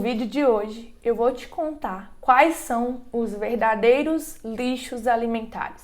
No vídeo de hoje eu vou te contar quais são os verdadeiros lixos alimentares.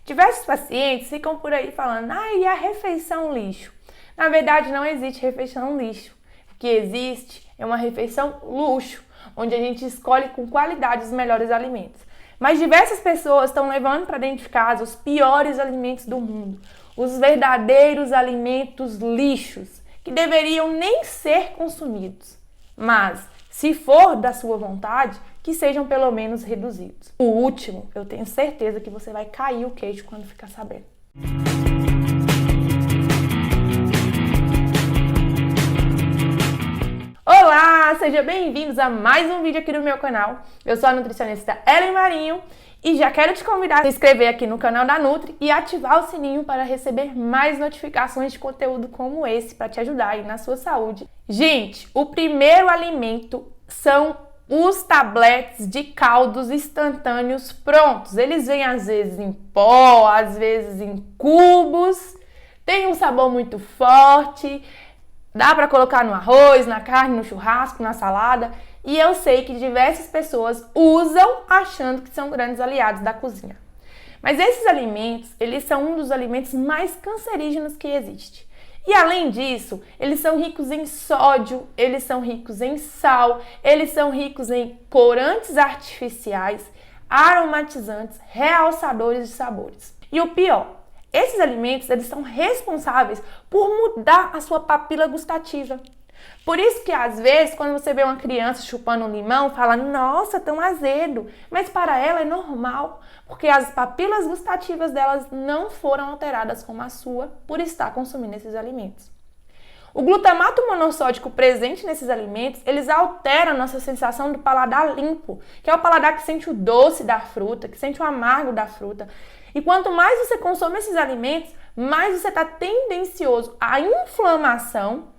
Diversos pacientes ficam por aí falando, e a refeição lixo? Na verdade não existe refeição lixo. O que existe é uma refeição luxo, onde a gente escolhe com qualidade os melhores alimentos. Mas diversas pessoas estão levando para dentro de casa os piores alimentos do mundo, os verdadeiros alimentos lixos, que deveriam nem ser consumidos. Mas, se for da sua vontade, que sejam pelo menos reduzidos. O último, eu tenho certeza que você vai cair o queixo quando ficar sabendo. Olá, sejam bem-vindos a mais um vídeo aqui no meu canal. Eu sou a nutricionista Ellen Marinho e já quero te convidar a se inscrever aqui no canal da Nutri e ativar o sininho para receber mais notificações de conteúdo como esse para te ajudar aí na sua saúde. Gente, o primeiro alimento são os tabletes de caldos instantâneos prontos. Eles vêm às vezes em pó, às vezes em cubos, tem um sabor muito forte. Dá para colocar no arroz, na carne, no churrasco, na salada. E eu sei que diversas pessoas usam achando que são grandes aliados da cozinha. Mas esses alimentos, eles são um dos alimentos mais cancerígenos que existe. E além disso, eles são ricos em sódio, eles são ricos em sal, eles são ricos em corantes artificiais, aromatizantes, realçadores de sabores. E o pior, esses alimentos, eles são responsáveis por mudar a sua papila gustativa. Por isso que, às vezes, quando você vê uma criança chupando um limão, fala, nossa, tão azedo. Mas para ela é normal, porque as papilas gustativas delas não foram alteradas como a sua por estar consumindo esses alimentos. O glutamato monossódico presente nesses alimentos, eles alteram a nossa sensação do paladar limpo, que é o paladar que sente o doce da fruta, que sente o amargo da fruta. E quanto mais você consome esses alimentos, mais você está tendencioso à inflamação,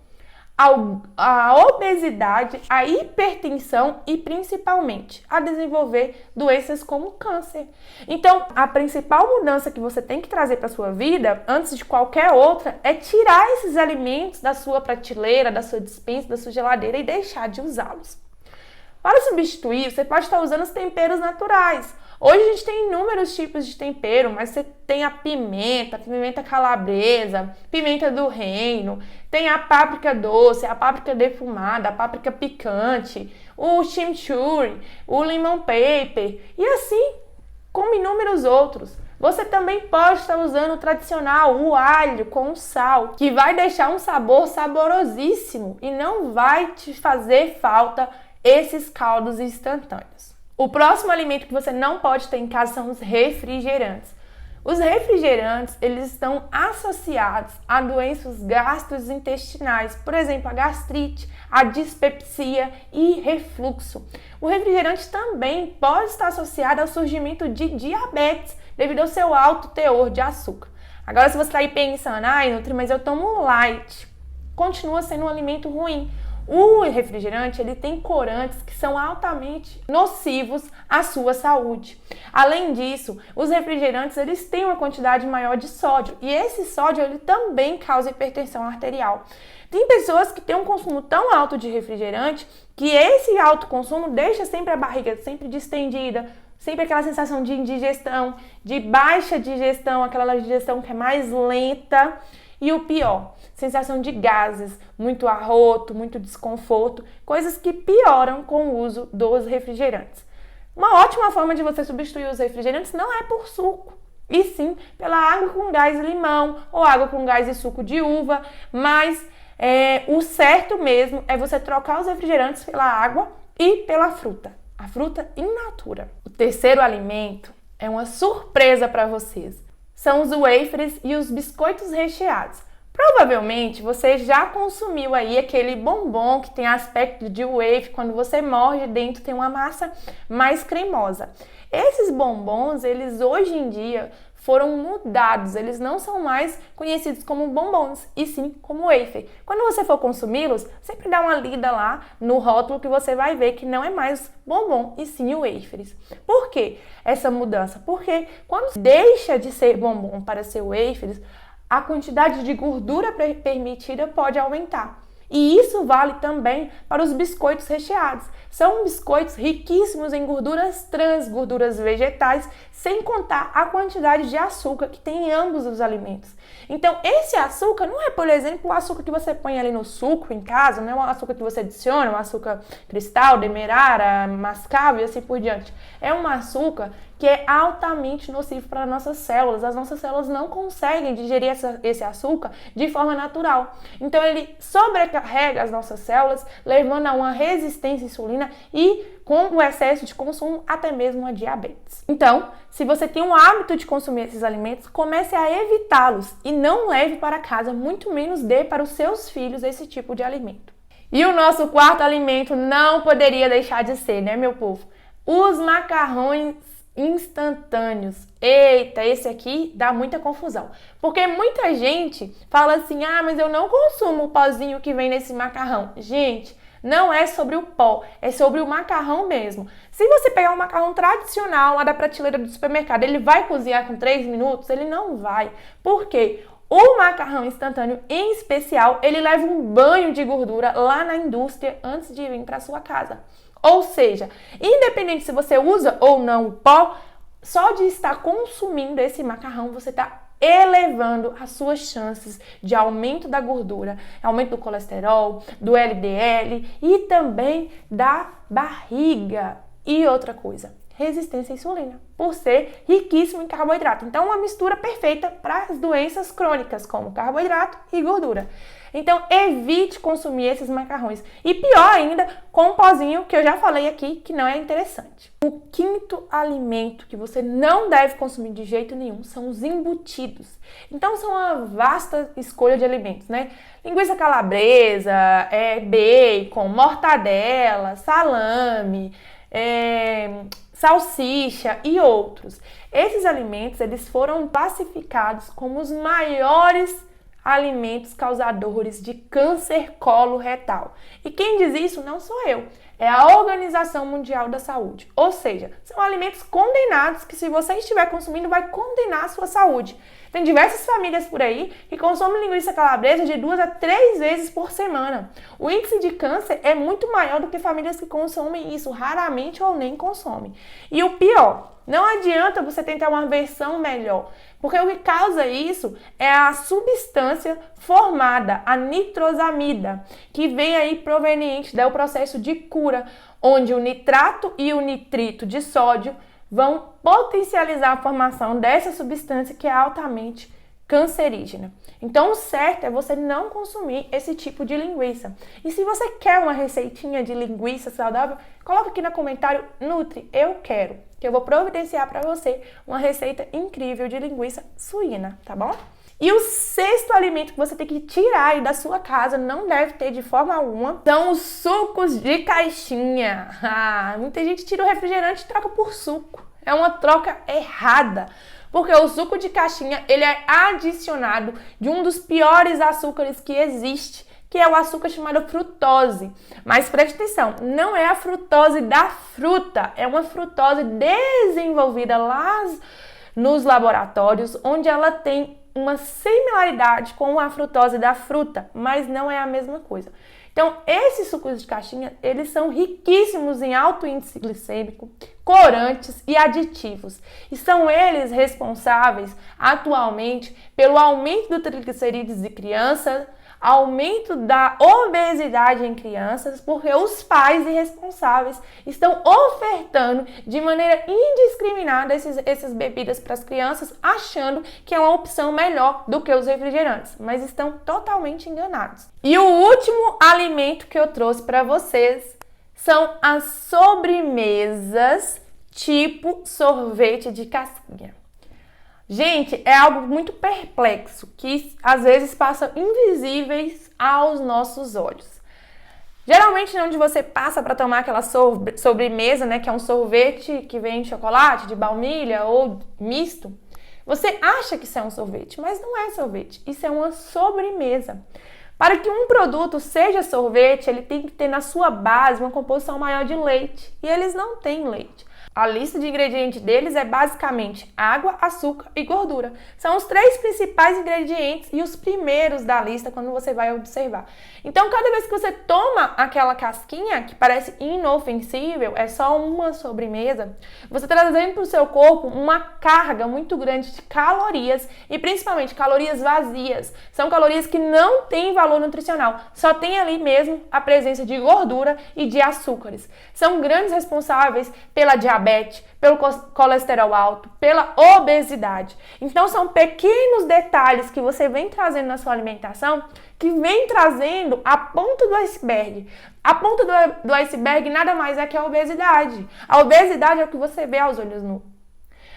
à obesidade, à hipertensão e principalmente a desenvolver doenças como câncer. Então, a principal mudança que você tem que trazer para a sua vida, antes de qualquer outra, é tirar esses alimentos da sua prateleira, da sua despensa, da sua geladeira e deixar de usá-los. Para substituir, você pode estar usando os temperos naturais. Hoje a gente tem inúmeros tipos de tempero, mas você tem a pimenta calabresa, pimenta do reino, tem a páprica doce, a páprica defumada, a páprica picante, o chimichurri, o lemon pepper e assim como inúmeros outros. Você também pode estar usando o tradicional, o alho com sal, que vai deixar um sabor saborosíssimo e não vai te fazer falta esses caldos instantâneos. O próximo alimento que você não pode ter em casa são os refrigerantes. Os refrigerantes, eles estão associados a doenças gastrointestinais, por exemplo, a gastrite, a dispepsia e refluxo. O refrigerante também pode estar associado ao surgimento de diabetes, devido ao seu alto teor de açúcar. Agora, se você está aí pensando, Nutri, mas eu tomo light, continua sendo um alimento ruim. O refrigerante, ele tem corantes que são altamente nocivos à sua saúde. Além disso, os refrigerantes, eles têm uma quantidade maior de sódio e esse sódio, ele também causa hipertensão arterial. Tem pessoas que têm um consumo tão alto de refrigerante que esse alto consumo deixa sempre a barriga sempre distendida, sempre aquela sensação de indigestão, de baixa digestão, aquela digestão que é mais lenta. E o pior, sensação de gases, muito arroto, muito desconforto, coisas que pioram com o uso dos refrigerantes. Uma ótima forma de você substituir os refrigerantes não é por suco, e sim pela água com gás de limão ou água com gás de suco de uva, mas o certo mesmo é você trocar os refrigerantes pela água e pela fruta, a fruta in natura. O terceiro alimento é uma surpresa para vocês. São os wafers e os biscoitos recheados. Provavelmente você já consumiu aí aquele bombom que tem aspecto de wafer, quando você morde dentro tem uma massa mais cremosa. Esses bombons, eles hoje em dia foram mudados, eles não são mais conhecidos como bombons, e sim como wafer. Quando você for consumi-los, sempre dá uma lida lá no rótulo que você vai ver que não é mais bombom, e sim wafers. Por que essa mudança? Porque quando deixa de ser bombom para ser wafers, a quantidade de gordura permitida pode aumentar. E isso vale também para os biscoitos recheados. São biscoitos riquíssimos em gorduras trans, gorduras vegetais, sem contar a quantidade de açúcar que tem em ambos os alimentos. Então, esse açúcar não é, por exemplo, o açúcar que você põe ali no suco em casa, não é o açúcar que você adiciona, o açúcar cristal, demerara, mascavo e assim por diante. É um açúcar que é altamente nocivo para nossas células. As nossas células não conseguem digerir esse açúcar de forma natural. Então, ele sobrecarrega as nossas células, levando a uma resistência à insulina e, com o excesso de consumo, até mesmo a diabetes. Então, se você tem o hábito de consumir esses alimentos, comece a evitá-los e não leve para casa, muito menos dê para os seus filhos esse tipo de alimento. E o nosso quarto alimento não poderia deixar de ser, né, meu povo? Os macarrões instantâneos. Eita, esse aqui dá muita confusão. Porque muita gente fala assim, mas eu não consumo o pozinho que vem nesse macarrão. Gente, não é sobre o pó, é sobre o macarrão mesmo. Se você pegar um macarrão tradicional lá da prateleira do supermercado, ele vai cozinhar com 3 minutos? Ele não vai. Por quê? O macarrão instantâneo, em especial, ele leva um banho de gordura lá na indústria antes de vir para sua casa. Ou seja, independente se você usa ou não o pó, só de estar consumindo esse macarrão, você está elevando as suas chances de aumento da gordura, aumento do colesterol, do LDL e também da barriga. E outra coisa, resistência à insulina, por ser riquíssimo em carboidrato. Então, uma mistura perfeita para as doenças crônicas, como carboidrato e gordura. Então, evite consumir esses macarrões. E pior ainda, com um pozinho, que eu já falei aqui, que não é interessante. O quinto alimento que você não deve consumir de jeito nenhum são os embutidos. Então, são uma vasta escolha de alimentos, né? Linguiça calabresa, bacon, mortadela, salame, salsicha e outros. Esses alimentos, eles foram classificados como os maiores alimentos causadores de câncer coloretal. E quem diz isso não sou eu, é a Organização Mundial da Saúde. Ou seja, são alimentos condenados que, se você estiver consumindo, vai condenar a sua saúde. Tem diversas famílias por aí que consomem linguiça calabresa de 2 a 3 vezes por semana. O índice de câncer é muito maior do que famílias que consomem isso raramente ou nem consomem. E o pior, não adianta você tentar uma versão melhor, porque o que causa isso é a substância formada, a nitrosamida, que vem aí proveniente do processo de cura, onde o nitrato e o nitrito de sódio vão potencializar a formação dessa substância que é altamente cancerígena. Então, o certo é você não consumir esse tipo de linguiça. E se você quer uma receitinha de linguiça saudável, coloca aqui no comentário, Nutri, eu quero, que eu vou providenciar para você uma receita incrível de linguiça suína, tá bom? E o sexto alimento que você tem que tirar aí da sua casa, não deve ter de forma alguma, são os sucos de caixinha. Muita gente tira o refrigerante e troca por suco. É uma troca errada, porque o suco de caixinha, ele é adicionado de um dos piores açúcares que existe, que é o açúcar chamado frutose. Mas preste atenção, não é a frutose da fruta, é uma frutose desenvolvida lá nos laboratórios, onde ela tem uma similaridade com a frutose da fruta, mas não é a mesma coisa. Então, esses sucos de caixinha, eles são riquíssimos em alto índice glicêmico, corantes e aditivos. E são eles responsáveis, atualmente, pelo aumento do triglicerídeos de crianças, aumento da obesidade em crianças, porque os pais irresponsáveis estão ofertando de maneira indiscriminada essas bebidas para as crianças, achando que é uma opção melhor do que os refrigerantes, mas estão totalmente enganados. E o último alimento que eu trouxe para vocês são as sobremesas tipo sorvete de casquinha. Gente, é algo muito perplexo, que às vezes passa invisíveis aos nossos olhos. Geralmente, onde você passa para tomar aquela sobremesa, né, que é um sorvete que vem de chocolate, de baunilha ou misto, você acha que isso é um sorvete, mas não é sorvete, isso é uma sobremesa. Para que um produto seja sorvete, ele tem que ter na sua base uma composição maior de leite, e eles não têm leite. A lista de ingredientes deles é basicamente água, açúcar e gordura. São os 3 principais ingredientes e os primeiros da lista quando você vai observar. Então, cada vez que você toma aquela casquinha, que parece inofensível, é só uma sobremesa, você está trazendo para o seu corpo uma carga muito grande de calorias e principalmente calorias vazias. São calorias que não têm valor nutricional, só tem ali mesmo a presença de gordura e de açúcares. São grandes responsáveis pela diabetes, pelo colesterol alto, pela obesidade. Então são pequenos detalhes que você vem trazendo na sua alimentação que vem trazendo a ponta do iceberg. A ponta do iceberg nada mais é que a obesidade. A obesidade é o que você vê aos olhos nus.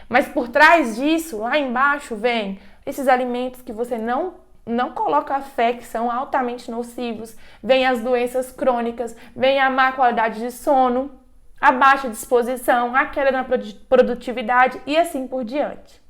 Mas por trás disso, lá embaixo, vem esses alimentos que você não coloca fé, que são altamente nocivos. Vem as doenças crônicas, vem a má qualidade de sono, a baixa disposição, a queda na produtividade e assim por diante.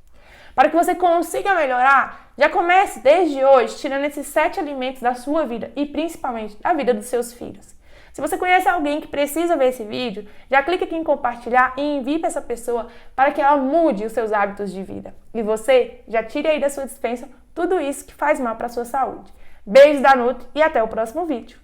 Para que você consiga melhorar, já comece desde hoje tirando esses 7 alimentos da sua vida e principalmente da vida dos seus filhos. Se você conhece alguém que precisa ver esse vídeo, já clique aqui em compartilhar e envie para essa pessoa para que ela mude os seus hábitos de vida. E você já tire aí da sua despensa tudo isso que faz mal para a sua saúde. Beijos da Nutri e até o próximo vídeo.